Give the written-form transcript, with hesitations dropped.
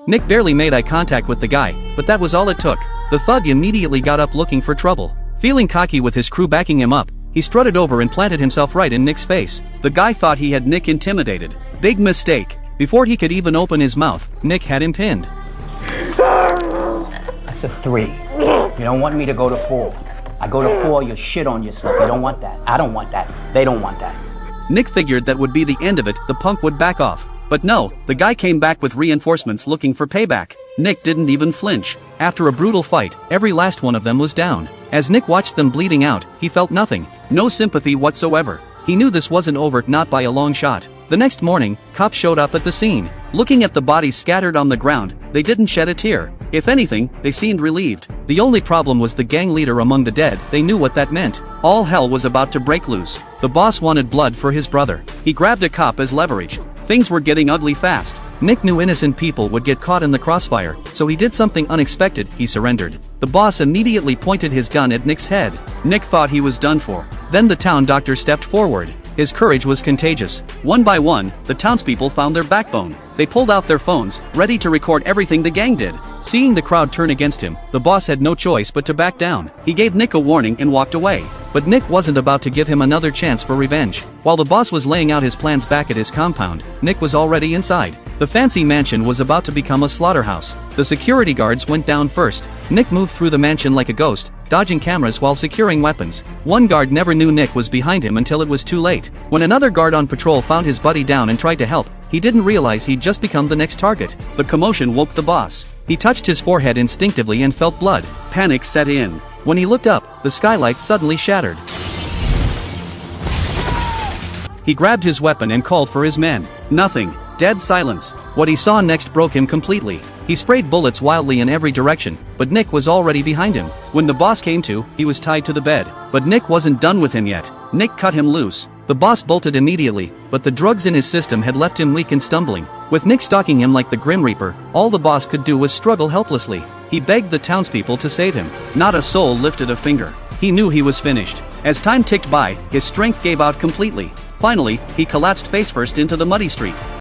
Nick barely made eye contact with the guy, but that was all it took. The thug immediately got up looking for trouble. Feeling cocky with his crew backing him up, he strutted over and planted himself right in Nick's face. The guy thought he had Nick intimidated. Big mistake. Before he could even open his mouth, Nick had him pinned. That's a 3. You don't want me to go to 4. I go to 4, you shit on yourself. You don't want that. I don't want that. They don't want that. Nick figured that would be the end of it, the punk would back off. But no, the guy came back with reinforcements looking for payback. Nick didn't even flinch. After a brutal fight, every last one of them was down. As Nick watched them bleeding out, he felt nothing. No sympathy whatsoever. He knew this wasn't over, not by a long shot. The next morning, cops showed up at the scene. Looking at the bodies scattered on the ground, they didn't shed a tear. If anything, they seemed relieved. The only problem was the gang leader among the dead. They knew what that meant. All hell was about to break loose. The boss wanted blood for his brother. He grabbed a cop as leverage. Things were getting ugly fast. Nick knew innocent people would get caught in the crossfire, so he did something unexpected. He surrendered. The boss immediately pointed his gun at Nick's head. Nick thought he was done for. Then the town doctor stepped forward. His courage was contagious. One by one, the townspeople found their backbone. They pulled out their phones, ready to record everything the gang did. Seeing the crowd turn against him, the boss had no choice but to back down. He gave Nick a warning and walked away. But Nick wasn't about to give him another chance for revenge. While the boss was laying out his plans back at his compound, Nick was already inside. The fancy mansion was about to become a slaughterhouse. The security guards went down first. Nick moved through the mansion like a ghost, dodging cameras while securing weapons. One guard never knew Nick was behind him until it was too late. When another guard on patrol found his buddy down and tried to help, he didn't realize he'd just become the next target. The commotion woke the boss. He touched his forehead instinctively and felt blood. Panic set in. When he looked up, the skylight suddenly shattered. He grabbed his weapon and called for his men. Nothing. Dead silence. What he saw next broke him completely. He sprayed bullets wildly in every direction, but Nick was already behind him. When the boss came to, he was tied to the bed. But Nick wasn't done with him yet. Nick cut him loose. The boss bolted immediately, but the drugs in his system had left him weak and stumbling. With Nick stalking him like the Grim Reaper, all the boss could do was struggle helplessly. He begged the townspeople to save him. Not a soul lifted a finger. He knew he was finished. As time ticked by, his strength gave out completely. Finally, he collapsed face first into the muddy street.